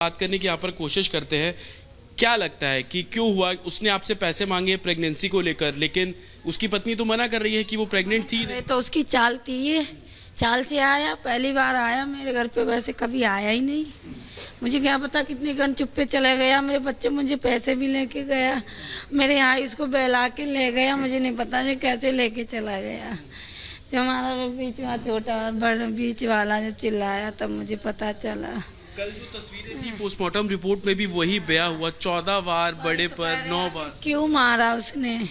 बात करने की यहाँ पर कोशिश करते हैं। क्या लगता है कि क्यों हुआ? उसने आपसे पैसे मांगे प्रेगनेंसी को लेकर, लेकिन उसकी पत्नी तो मना कर रही है कि वो प्रेग्नेंट थी नहीं। तो उसकी चाल थी, ये चाल से आया, पहली बार आया मेरे घर पे, वैसे कभी आया ही नहीं। मुझे क्या पता कितने घंटे चुप्पे चला गया। मेरे बच्चे मुझे पैसे भी लेके गया, मेरे यहाँ इसको बहला के ले गया, मुझे नहीं पता ये कैसे लेके चला गया। जब हमारा बीच में छोटा बड़ा बीच वाला जब चिल्लाया तब मुझे पता चला। कल जो तस्वीरें थी पोस्टमार्टम रिपोर्ट में भी वही बयां हुआ, 14 बार बड़े पर 9 बार। क्यों मारा उसने,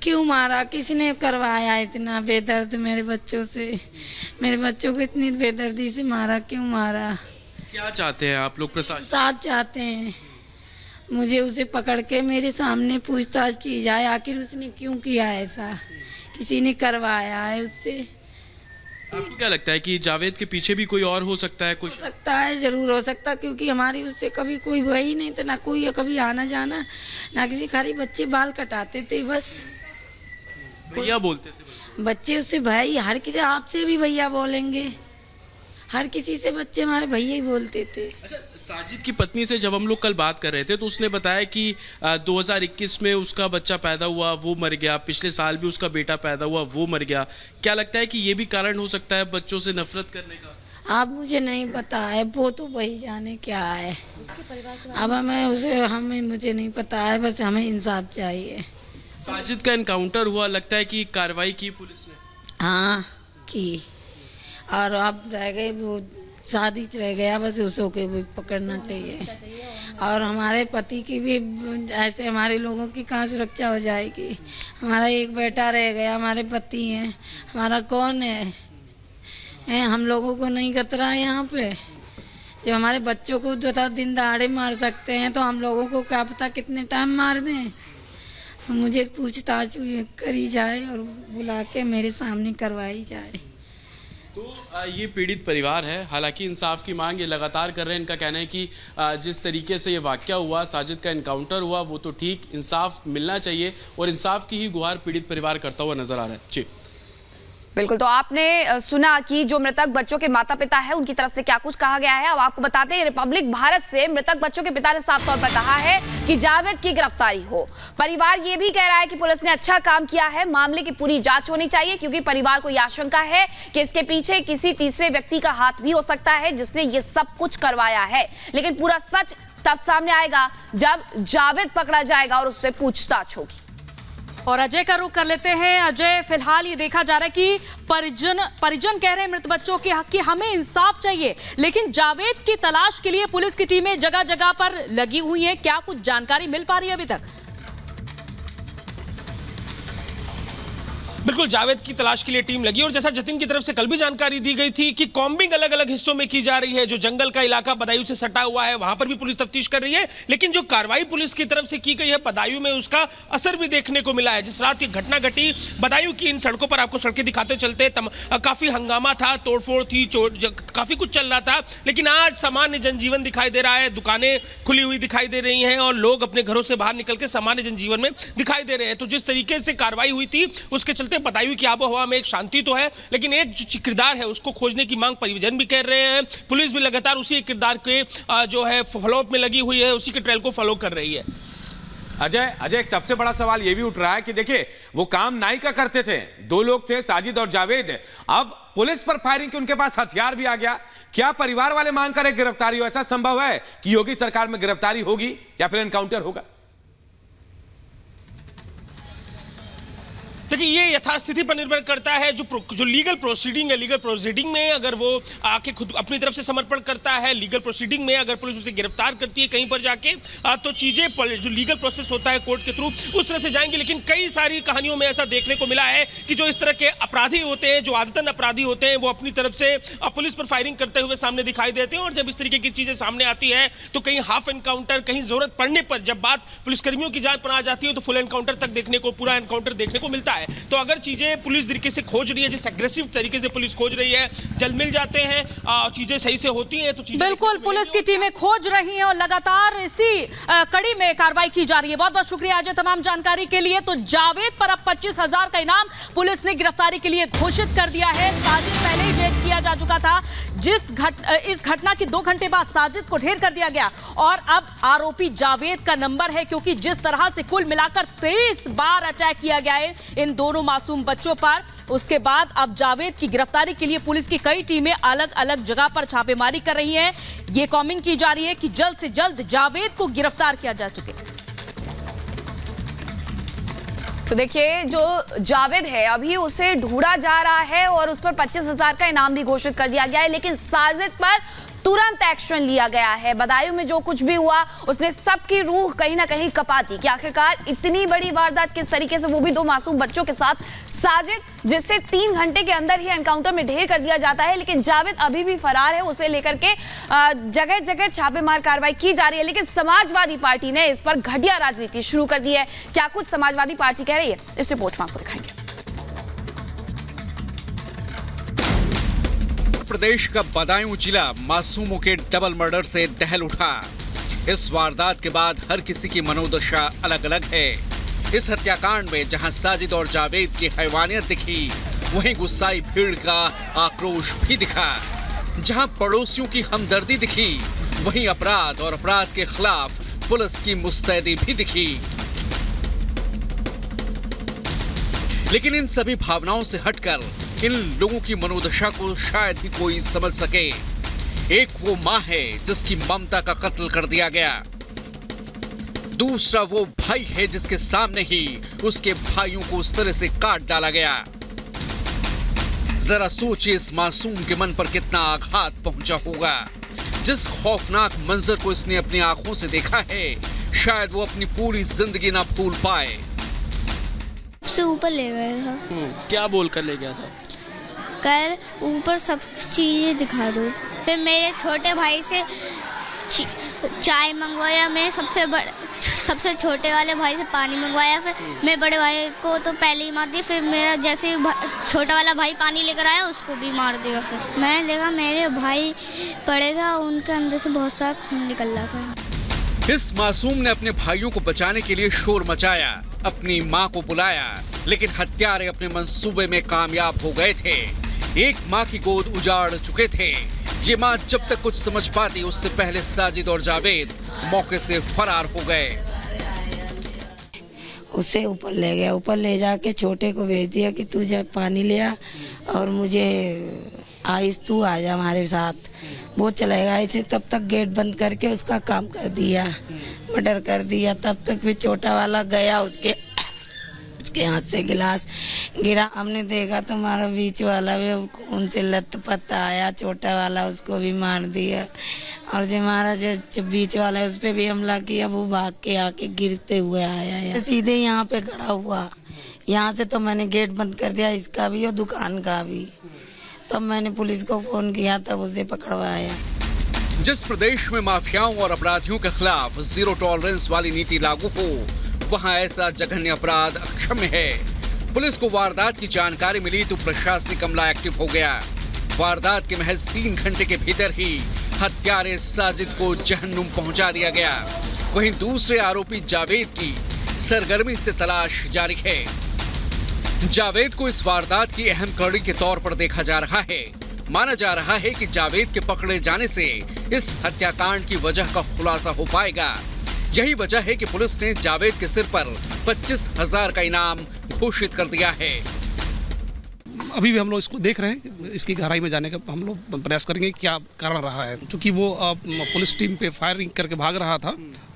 क्यों मारा, किसने करवाया इतना बेदर्द मेरे बच्चों से? मेरे बच्चों को इतनी बेदर्दी से मारा, क्यों मारा? क्या चाहते हैं आप लोग प्रशासन? साथ चाहते हैं, मुझे उसे पकड़ के मेरे सामने पूछताछ की जाए, आखिर उसने क्यों किया ऐसा, किसी ने करवाया है उससे। आपको क्या लगता है कि जावेद के पीछे भी कोई और हो सकता है? कुछ हो सकता है, जरूर हो सकता है, क्योंकि हमारी उससे कभी कोई वही नहीं था, ना कोई कभी आना जाना, ना किसी, खाली बच्चे बाल कटाते थे बस। भैया बोलते थे बच्चे उससे भाई, हर किसी, आपसे भी भैया बोलेंगे, हर किसी से बच्चे हमारे भैया ही बोलते थे। अच्छा, साजिद की पत्नी से जब हम लोग कल बात कर रहे थे तो उसने बताया कि 2021 में उसका बच्चा पैदा हुआ, वो मर गया, पिछले साल भी उसका बेटा पैदा हुआ, वो मर गया। क्या लगता है कि ये भी कारण हो सकता है बच्चों से नफरत करने का? आप मुझे नहीं पता है, वो तो वही जाने क्या है। अब हमें मुझे नहीं पता है, बस हमें इंसाफ चाहिए। साजिद का एनकाउंटर हुआ, लगता है कि कार्रवाई की पुलिस ने? हाँ की, और अब रह गए वो शादी रह गया, बस उसको के भी पकड़ना चाहिए। और हमारे पति की भी ऐसे हमारे लोगों की कहाँ सुरक्षा हो जाएगी? हमारा एक बेटा रह गया, हमारे पति हैं, हमारा कौन है? हम लोगों को नहीं खतरा है यहाँ पे? जब हमारे बच्चों को जो दिन दहाड़े मार सकते हैं तो हम लोगों को क्या पता कितने टाइम मार दें। मुझे पूछताछ करी जाए और बुला के मेरे सामने करवाई जाए। तो ये पीड़ित परिवार है, हालांकि इंसाफ की मांग ये लगातार कर रहे हैं। इनका कहना है कि जिस तरीके से ये वाकया हुआ, साजिद का एनकाउंटर हुआ, वो तो ठीक, इंसाफ मिलना चाहिए और इंसाफ की ही गुहार पीड़ित परिवार करता हुआ नजर आ रहा है। जी बिल्कुल, तो आपने सुना कि जो मृतक बच्चों के माता पिता हैं उनकी तरफ से क्या कुछ कहा गया है। अब आपको बताते हैं, रिपब्लिक भारत से मृतक बच्चों के पिता ने साफ तौर पर कहा है कि जावेद की गिरफ्तारी हो। परिवार ये भी कह रहा है कि पुलिस ने अच्छा काम किया है, मामले की पूरी जांच होनी चाहिए, क्योंकि परिवार को यह आशंका है कि इसके पीछे किसी तीसरे व्यक्ति का हाथ भी हो सकता है जिसने ये सब कुछ करवाया है। लेकिन पूरा सच तब सामने आएगा जब जावेद पकड़ा जाएगा और उससे पूछताछ होगी। और अजय का रुख कर लेते हैं। अजय, फिलहाल ये देखा जा रहा है कि परिजन कह रहे हैं मृत बच्चों के हक की हमें इंसाफ चाहिए, लेकिन जावेद की तलाश के लिए पुलिस की टीमें जगह जगह पर लगी हुई हैं। क्या कुछ जानकारी मिल पा रही है अभी तक? बिल्कुल, जावेद की तलाश के लिए टीम लगी और जैसा जतिन की तरफ से कल भी जानकारी दी गई थी कि कॉम्बिंग अलग अलग हिस्सों में की जा रही है। जो जंगल का इलाका बदायूं से सटा हुआ है वहां पर भी पुलिस तफ्तीश कर रही है, लेकिन जो कार्रवाई पुलिस की तरफ से की गई है बदायूं में, उसका असर भी देखने को मिला है। जिस रात ये घटना घटी बदायूं की इन सड़कों पर, आपको सड़कें दिखाते चलते, काफी हंगामा था, तोड़फोड़ थी, काफी कुछ चल रहा था, लेकिन आज सामान्य जनजीवन दिखाई दे रहा है। दुकानें खुली हुई दिखाई दे रही हैं और लोग अपने घरों से बाहर निकल के सामान्य जनजीवन में दिखाई दे रहे हैं। तो जिस तरीके से कार्रवाई हुई थी उसके चलते बदायूं की आबो हवा में एक शांति तो है, लेकिन एक जो किरदार है उसको खोजने की मांग परिजन भी कर रहे हैं। पुलिस भी लगातार उसी किरदार के जो है फॉलोअप में लगी हुई है, उसी के ट्रेल को फॉलो कर रही है। अजय, एक सबसे बड़ा सवाल यह भी उठ रहा है कि देखिए, वो काम नाई का करते थे, 2 लोग थे, साजिद और जावेद। अब पुलिस पर फायरिंग के उनके पास हथियार भी आ गया। क्या परिवार वाले मांग कर गिरफ्तारी हो? ऐसा संभव है कि योगी सरकार में गिरफ्तारी होगी या फिर एनकाउंटर होगा? देखिए, ये यथास्थिति पर निर्भर करता है। जो लीगल प्रोसीडिंग है, लीगल प्रोसीडिंग में अगर वो आके खुद अपनी तरफ से समर्पण करता है, लीगल प्रोसीडिंग में अगर पुलिस उसे गिरफ्तार करती है कहीं पर जाके, तो चीजें जो लीगल प्रोसेस होता है कोर्ट के थ्रू उस तरह से जाएंगी। लेकिन कई सारी कहानियों में ऐसा देखने को मिला है कि जो इस तरह के अपराधी होते हैं, जो आदतन अपराधी होते हैं, वो अपनी तरफ से पुलिस पर फायरिंग करते हुए सामने दिखाई देते हैं। और जब इस तरीके की चीजें सामने आती है तो कहीं हाफ एनकाउंटर, कहीं जरूरत पड़ने पर जब बात पुलिसकर्मियों की जान पर आ जाती है तो फुल एनकाउंटर तक देखने को, पूरा एनकाउंटर देखने को मिलता है। तो अगर चीजें पुलिस तरीके से खोज रही है, जिस एग्रेसिव तरीके से पुलिस खोज रही है, जल्द मिल जाते हैं, चीजें सही से होती हैं तो चीजें बिल्कुल पुलिस की टीमें खोज रही हैं और लगातार इसी कड़ी में कार्रवाई की जा रही है। बहुत बहुत शुक्रिया अजय तमाम जानकारी के लिए। तो जावेद पर अब 25,000 का इनाम पुलिस ने गिरफ्तारी के लिए घोषित कर दिया है। साजिद पहले ही जेल किया जा चुका था। इस घटना की 2 घंटे बाद साजिद को ढेर कर दिया गया और अब आरोपी जावेद का नंबर है, क्योंकि जिस तरह से कुल मिलाकर 23 बार अटैक किया गया है इन दोनों मासूम बच्चों पर, उसके बाद अब जावेद की गिरफ्तारी के लिए पुलिस की कई टीमें अलग अलग जगह पर छापेमारी कर रही हैं। ये कॉमिंग की जा रही है कि जल्द से जल्द जावेद को गिरफ्तार किया जा सके। तो देखिए, जो जावेद है अभी उसे ढूंढा जा रहा है और उस पर 25,000 का इनाम भी घोषित कर दिया गया है, लेकिन साजिद पर तुरंत एक्शन लिया गया है। बदायूं में जो कुछ भी हुआ उसने सबकी रूह कहीं ना कहीं कपा दी कि आखिरकार इतनी बड़ी वारदात किस तरीके से, वो भी 2 मासूम बच्चों के साथ। साजिद जिससे 3 घंटे के अंदर ही एनकाउंटर में ढेर कर दिया जाता है, लेकिन जावेद अभी भी फरार है। उसे लेकर के जगह जगह छापेमार कार्रवाई की जा रही है, लेकिन समाजवादी पार्टी ने इस पर घटिया राजनीति शुरू कर दी है। क्या कुछ समाजवादी पार्टी कह रही है, इस रिपोर्ट में आपको दिखाएंगे। प्रदेश का बदायूं जिला मासूमों के डबल मर्डर से दहल उठा। इस वारदात के बाद हर किसी की मनोदशा अलग अलग है। इस हत्याकांड में जहां साजिद और जावेद की हैवानियत दिखी, वहीं गुस्साई भीड़ का आक्रोश भी दिखा। जहां पड़ोसियों की हमदर्दी दिखी, वहीं अपराध और अपराध के खिलाफ पुलिस की मुस्तैदी भी दिखी। लेकिन इन सभी भावनाओं से हटकर इन लोगों की मनोदशा को शायद ही कोई समझ सके। एक वो मां है जिसकी ममता का कत्ल कर दिया गया, दूसरा वो भाई है जिसके सामने ही उसके भाइयों को उस तरह से काट डाला गया। जरा सोचिए इस मासूम के मन पर कितना आघात पहुंचा होगा। जिस खौफनाक मंजर को इसने अपनी आंखों से देखा है, शायद वो अपनी पूरी जिंदगी ना भूल पाए। से ऊपर ले गया था। क्या बोलकर ले गया था? कर ऊपर सब चीजें दिखा दो। फिर मेरे छोटे भाई से चाय मंगवाया, मैं सबसे छोटे वाले भाई से पानी मंगवाया। फिर मैं बड़े भाई को तो पहले ही मार दिया, फिर मेरा जैसे छोटा वाला भाई पानी लेकर आया उसको भी मार दिया। फिर मैंने देखा मेरे भाई पड़े था, उनके अंदर से बहुत सारा खून निकल रहा था। इस मासूम ने अपने भाइयों को बचाने के लिए शोर मचाया, अपनी मां को बुलाया, लेकिन हत्यारे अपने मंसूबे में कामयाब हो गए थे। एक मां की गोद उजाड़ चुके थे। ये मां जब तक कुछ समझ पाती, उससे पहले साजिद और जावेद मौके से फरार हो गए। उससे ऊपर ले गया, ऊपर ले जाके छोटे को भेज दिया कि तू जा पानी ले आ और मुझे आइस तू आ जा हमारे साथ। वो चलेगा ऐसे, तब तक गेट बंद करके उसका काम कर दिया, मर्डर कर दिया। तब तक भी छोटा वाला गया, उसके हाथ से गिलास गिरा। हमने देखा तो हमारा बीच वाला भी खून से लथपथ आया, छोटा वाला उसको भी मार दिया। और जो हमारा जो बीच वाला है उस पर भी हमला किया, वो भाग के आके गिरते हुए आया, सीधे यहाँ पे खड़ा हुआ। यहाँ से तो मैंने गेट बंद कर दिया, इसका भी और दुकान का भी। तब मैंने पुलिस को फोन किया, तब उसे पकड़वाया। जिस प्रदेश में माफियाओं और अपराधियों के खिलाफ जीरो टॉलरेंस वाली नीति लागू हो, वहां ऐसा जघन्य अपराध अक्षम्य है। पुलिस को वारदात की जानकारी मिली तो प्रशासनिक अमला एक्टिव हो गया। वारदात के महज 3 घंटे के भीतर ही हत्यारे साजिद को जहन्नुम पहुंचा दिया गया। वहीं दूसरे आरोपी जावेद की सरगर्मी से तलाश जारी है। जावेद को इस वारदात की अहम कड़ी के तौर पर देखा जा रहा है। माना जा रहा है कि जावेद के पकड़े जाने से इस हत्याकांड की वजह का खुलासा हो पाएगा। यही वजह है कि पुलिस ने जावेद के सिर पर 25,000 का इनाम घोषित कर दिया है। अभी भी हम लोग इसको देख रहे हैं, इसकी गहराई में जाने का हम लोग प्रयास करेंगे क्या कारण रहा है। क्योंकि वो पुलिस टीम पे फायरिंग करके भाग रहा था,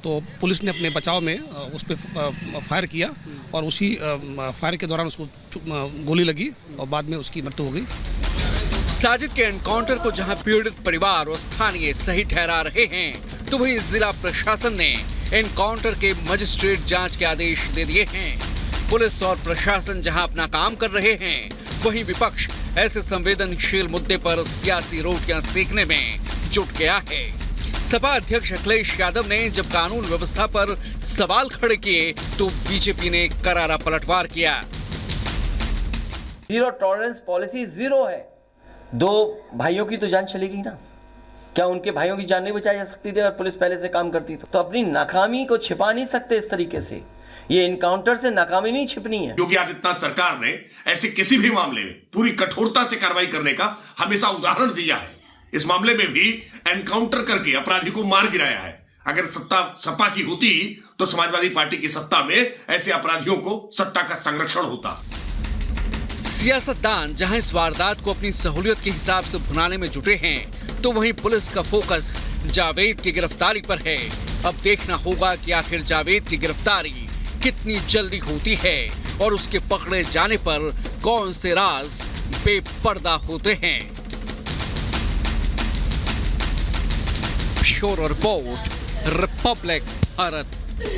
तो पुलिस ने अपने बचाव में उस पर फायर किया और उसी फायर के दौरान उसको गोली लगी और बाद में उसकी मृत्यु हो गई। साजिद के एनकाउंटर को जहां पीड़ित परिवार और स्थानीय सही ठहरा रहे हैं, तो वहीं जिला प्रशासन ने एनकाउंटर के मजिस्ट्रेट जांच के आदेश दे दिए हैं। पुलिस और प्रशासन जहां अपना काम कर रहे हैं, वहीं विपक्ष ऐसे संवेदनशील मुद्दे पर सियासी रोटियां सेकने में जुट गया है। सपा अध्यक्ष अखिलेश यादव ने जब कानून व्यवस्था पर सवाल खड़े किए, तो बीजेपी ने करारा पलटवार किया। जीरो टॉलरेंस पॉलिसी जीरो है। 2 भाइयों की तो जान चली गई ना, क्या उनके भाइयों की जान नहीं बचाई जा सकती थी अगर पुलिस पहले से काम करती तो अपनी नाकामी को छिपा नहीं सकते इस तरीके से। ये इनकाउंटर से नाकामी नहीं छिपनी है। योगी आदित्यनाथ सरकार ने ऐसे किसी भी मामले में पूरी कठोरता से कार्रवाई करने का हमेशा उदाहरण दिया है। इस मामले में भी एनकाउंटर करके अपराधी को मार गिराया है। अगर सत्ता सपा की होती तो समाजवादी पार्टी की सत्ता में ऐसे अपराधियों को सत्ता का संरक्षण होता। सियासतदान जहां इस वारदात को अपनी सहूलियत के हिसाब से भुनाने में जुटे हैं, तो वहीं पुलिस का फोकस जावेद की गिरफ्तारी पर है। अब देखना होगा कि आखिर जावेद की गिरफ्तारी कितनी जल्दी होती है और उसके पकड़े जाने पर कौन से राज बेपर्दा होते हैं। Bureau report, Republic Bharat.